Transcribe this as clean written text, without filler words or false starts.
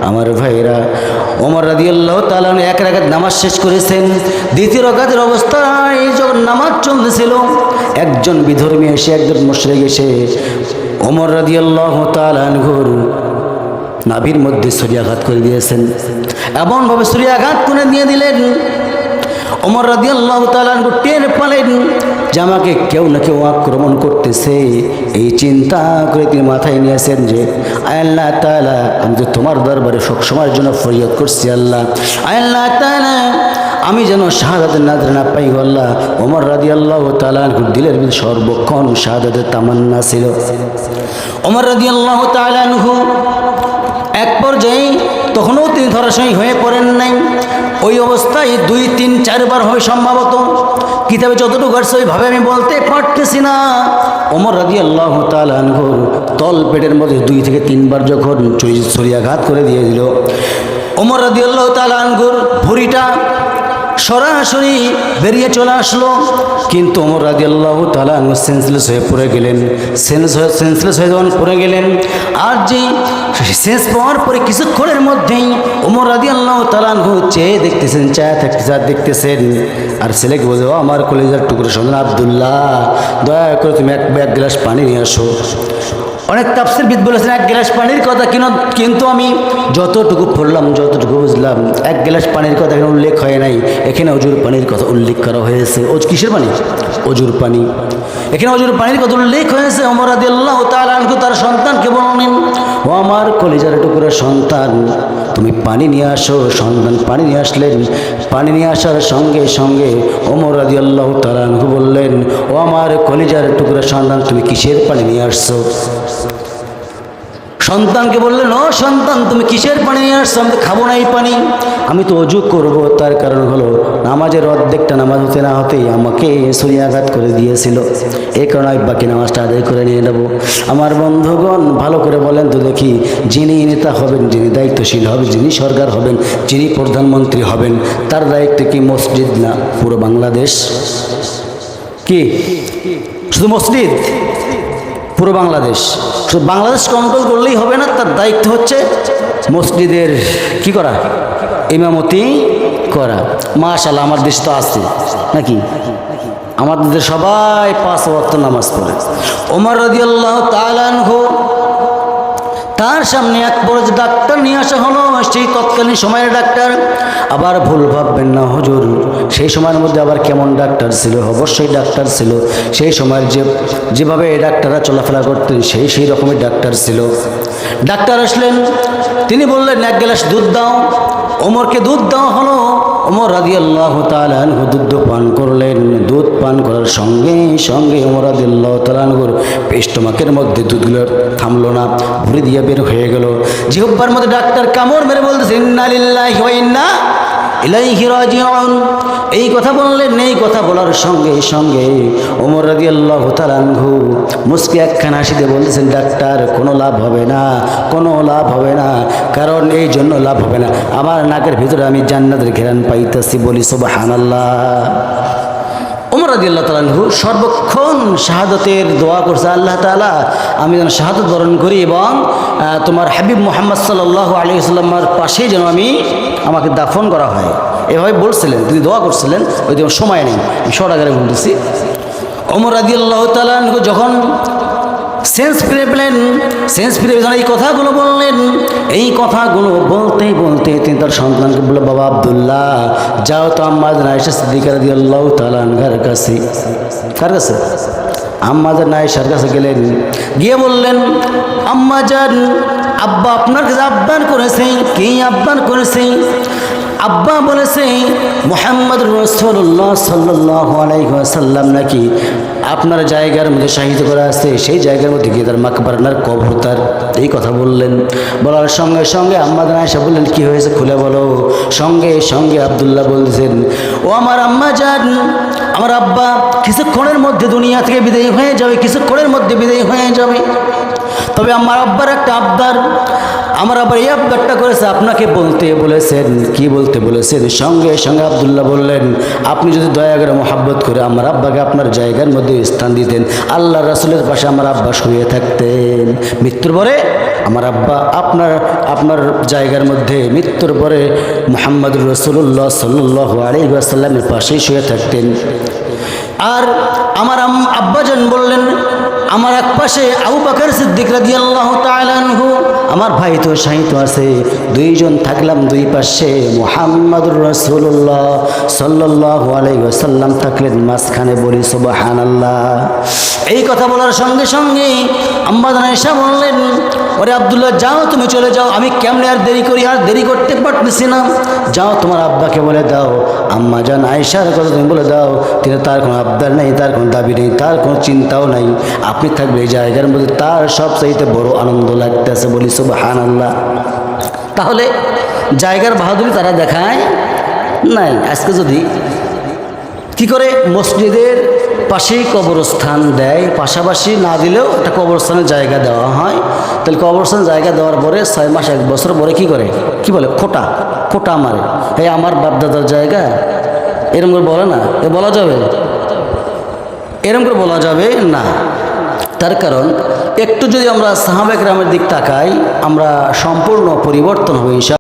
আমার ভাইরা, ওমর রাদিয়াল্লাহু তাআলা এক রাকাত নামাজ শেষ করেছেন। দ্বিতীয় রাকাতের অবস্থায় যখন নামাজ চলতেছিল, একজন বিধর্মী এসে, একজন মুশরিক এসে ওমর রাদিয়াল্লাহু তাআলা আনহুর নাভির মধ্যে ছুরিয়াঘাত করে দিয়েছেন। এমনভাবে ছুরিয়াঘাত করে দিয়ে দিলেন, ওমর রাদিয়াল্লাহু তাআলা আনহু টের পেলেন যে আমাকে কেউ না কেউ আক্রমণ করতেছে। এই চিন্তা করে তিনি মাথায় নিয়েছেন যে আল্লাহ তাআলা, আমি তো তোমার দরবারে সবসময়ের জন্য ফরিয়াদ করছি, আল্লাহ আল্লাহ তাআলা আমি যেন শাহাদাতের নাজর না পাই গো আল্লাহ। ওমর রাদিয়াল্লাহু তাআলা আনহুর দিলের ভিতরে সর্বক্ষণ শাহাদাতের তামান্না ছিল। ওমর রাদিয়াল্লাহু তাআলা আনহু এক পর্যায়ে তখনও তিনি ধরাশায়ী হয়ে পড়েন নাই। ওই অবস্থায় 2, 3, 4 বার হবে সম্ভবত, কিতাবে যতটুকু আসছে ওইভাবে আমি বলতে পারতেছি না। ওমর রাদিয়াল্লাহু তাআলা আনহুর তল পেটের মধ্যে 2 থেকে 3 বার যখন ছুরিয়াঘাত করে দিয়ে দিল, ওমর রাদিয়াল্লাহু তাআলা আনহুর ভুঁড়িটা সরাসরি বেরিয়ে চলে আসলো। কিন্তু ওমর রাদিয়াল্লাহু তাআলা আনহু সেন্সলেস হয়ে পড়ে গেলেন। সেন্সলেস হয়ে যখন পড়ে গেলেন, আর যে শেষ পাওয়ার পরে কিছুক্ষণের মধ্যেই ওমর রাদিয়াল্লাহু তাআলা আনহু চেয়ে দেখতেছেন, আর ছেলেকে বলছে, ও আমার কলিজার টুকরো সন্তান আব্দুল্লাহ, দয়া করে তুমি এক গ্লাস পানি নিয়ে আসো। অনেক তাফসীরবিদ বলেছেন 1 গ্লাস পানির কথা, কিন্তু আমি যতটুকু পড়লাম, যতটুকু বুঝলাম, 1 গ্লাস পানির কথা এখানে উল্লেখ হয় নাই। এখানে অজুর পানির কথা উল্লেখ করা হয়েছে। কিসের পানি? অজুর পানি। এখানে অজুর পানির কথা উল্লেখ হয়েছে। ওমর রাদিয়াল্লাহু তাআলা আনহু তার সন্তানকে বললেন, ও আমার কলিজার টুকরা সন্তান, তুমি পানি নিয়ে আসো। সন্তান পানি নিয়ে আসলেন। পানি নিয়ে আসার সঙ্গে সঙ্গে ওমর রাদিয়াল্লাহু তাআলা আনহু বললেন, ও আমার কলিজার টুকরা সন্তান, তুমি কিসের পানি নিয়ে আসছো? সন্তানকে বললেন, ও সন্তান, তুমি কিসের পানি নিয়ে আসছো? আমি তো খাবো না এই পানি, আমি তো অজু করবো। তার কারণ হলো নামাজের অর্ধেকটা নামাজ হতে না হতেই আমাকে ছুরিয়াঘাত করে দিয়েছিল। এই কারণে আমি বাকি নামাজটা আদায় করে নিয়ে নেবো। আমার বন্ধুগণ, ভালো করে বলেন তো দেখি, যিনি নেতা হবেন, যিনি দায়িত্বশীল হবেন, যিনি সরকার হবেন, যিনি প্রধানমন্ত্রী হবেন, তার দায়িত্ব কি মসজিদ না পুরো বাংলাদেশ? কি শুধু মসজিদ? পুরো বাংলাদেশ। শুধু বাংলাদেশ কন্ট্রোল করলেই হবে না, তার দায়িত্ব হচ্ছে মসজিদের কি করা? ইমামতি করা। মাশাআল্লাহ, আমার দেশ তো আছে নাকি? আমাদের দেশে সবাই 5 ওয়াক্ত নামাজ পড়ে। ওমর রাদিয়াল্লাহু তাআলা আনহু তার সামনে এক বড় ডাক্তার নিয়ে আসা হলো। সেই তৎকালীন সময়ের ডাক্তার, আবার ভুল ভাববেন না হুজুর, সেই সময়ের মধ্যে আবার কেমন ডাক্তার ছিল? অবশ্যই ডাক্তার ছিল। সেই সময়ের যেভাবে ডাক্তাররা চলাফেরা করতেন সেই রকমের ডাক্তার ছিল। ডাক্তার আসলেন, তিনি বললেন, 1 গ্লাস দুধ দাও। ওমরকে দুধ দেওয়া হলো। ওমর রাদিয়াল্লাহু তাআলা আনহু দুধ পান করলেন। দুধ পান করার সঙ্গে সঙ্গে ওমর রাদিয়াল্লাহু তাআলা আনহুর স্টোমাকের মধ্যে দুধগুলো থামলো না, ভুঁড়ি দিয়ে বের হয়ে গেল। জিহ্বার মধ্যে ডাক্তার কামড় মেরে বলতেছে, ইন্না লিল্লাহি ওয়া ইন্না ইলাইহি রাজিউন। এই কথা বললেন। এই কথা বলার সঙ্গে সঙ্গে ওমর রাদিয়াল্লাহু তাআলা আনহু মুস্কি একখানা হাসি দিয়ে বলতেছেন, ডাক্তার, কোনো লাভ হবে না, কোনো লাভ হবে না। কারণ এই জন্য লাভ হবে না, আমার নাকের ভিতরে আমি জান্নাতের ঘেরান পাইতেছি। বলি সুবহানাল্লাহ। ওমর রাদিয়াল্লাহু তাআলা আনহু সর্বক্ষণ শাহাদাতের দোয়া করছে, আল্লাহ তাআলা, আমি যেন শাহাদাত বরণ করি এবং তোমার হাবিব মুহাম্মদ সাল্লাল্লাহু আলাইহি ওয়াসাল্লামের পাশেই যেন আমাকে দাফন করা হয়। এভাবে বলছিলেন, তিনি দোয়া করছিলেন। ওই যেমন সময় নেই, আমি শর্ট আকারে বলতেছি। ওমর রাদিয়াল্লাহু তাআলা আনহু যখন সেন্স ফিরে পেলেন, সেন্স ফিরে যখন এই কথাগুলো বললেন, এই কথাগুলো বলতে বলতে তিনি তার সন্তানকে বললেন, বাবা আব্দুল্লাহ, যাও তো আম্মা জান আয়েশা সিদ্দিকা রাদিয়াল্লাহু তাআলা আনহার কাছে। কার কাছে? আম্মা জান আয়েশার কাছে গেলেন। গিয়ে বললেন, আম্মা জান, আব্বা আপনার কাছে আবদার করেছে। কি আবদার করেছে? আব্বা বলেছে, মুহাম্মদ রাসূলুল্লাহ সাল্লাল্লাহু আলাইহি ওয়াসাল্লাম নাকি আপনার জায়গার মধ্যে শাহিদ করা আছে, সেই জায়গার মধ্যে গিয়ে তার মাকবারার কবর তার। এই কথা বললেন। বলার সঙ্গে সঙ্গে আম্মা জান আয়েশা বললেন, কি হয়েছে খুলে বলো। সঙ্গে সঙ্গে আব্দুল্লাহ বলছেন, ও আমার আম্মা জান, আমার আব্বা কিছুক্ষণের মধ্যে দুনিয়া থেকে বিদায় হয়ে যাবে, কিছুক্ষণের মধ্যে বিদায় হয়ে যাবে। তবে আমার আব্বার একটা আবদার, আমার আবার এই আবদারটা করেছে, আপনাকে বলতে বলেছেন। কি বলতে বলেছেন? সঙ্গে সঙ্গে আব্দুল্লাহ বললেন, আপনি যদি দয়া করে মোহাব্বত করে আমার আব্বাকে আপনার জায়গার মধ্যে স্থান দিতেন, আল্লাহ রাসূলের পাশে আমার আব্বা শুয়ে থাকতেন। মৃত্যুর পরে আমার আব্বা আপনার জায়গার মধ্যে মৃত্যুর পরে মুহাম্মদুর রাসূলুল্লাহ সাল্লাল্লাহু আলাইহি ওয়াসাল্লামের পাশেই শুয়ে থাকতেন। আর আমার আব্বাজান বললেন, আমার এক পাশে আবু বকর সিদ্দিক রাদিয়াল্লাহু তাআলা আনহু, আমার ভাই তো শাহিত আছে, দুইজন থাকলাম দুই পাশে, মুহাম্মদুর রাসূলুল্লাহ সাল্লাল্লাহু আলাইহি ওয়াসাল্লাম থাকলেন মাঝখানে। বলি সুবহানাল্লাহ। এই কথা বলার সঙ্গে সঙ্গে আম্মাজান আয়েশা বললেন, ওরে আব্দুল্লাহ যাও, তুমি চলে যাও, আমি কেমনে আর দেরি করি, আর দেরি করতে পারতেছি না, যাও তোমার আব্বাকে বলে দাও, আম্মাজান আয়েশার কথা তুমি বলে দাও, তিনি তার কোনো আবদার নেই, তার কোনো দাবি নেই, তার কোনো চিন্তাও নাই, আপনি থাকবে এই জায়গার মধ্যে, তার সবচাইতে বড় আনন্দ লাগতেছে। বলি সুবহানাল্লাহ। তাহলে জায়গার বাহাদুরি তারা দেখায় নাই। আজকে যদি কি করে মসজিদের পাশেই কবরস্থান দেয়, পাশাপাশি না দিলেও একটা কবরস্থানের জায়গা দেওয়া হয়, তাহলে কবরস্থানের জায়গা দেওয়ার পরে 6 মাস 1 বছর পরে কি করে, কি বলে, খোটা মারে, এই আমার বাপদাদার জায়গা, এরকম করে বলে না, এ বলা যাবে, এরকম করে বলা যাবে না। তার কারণ একটু যদি আমরা সাহাবা কেরামের দিক তাকাই, আমরা সম্পূর্ণ পরিবর্তন হবে ইনশাআল্লাহ।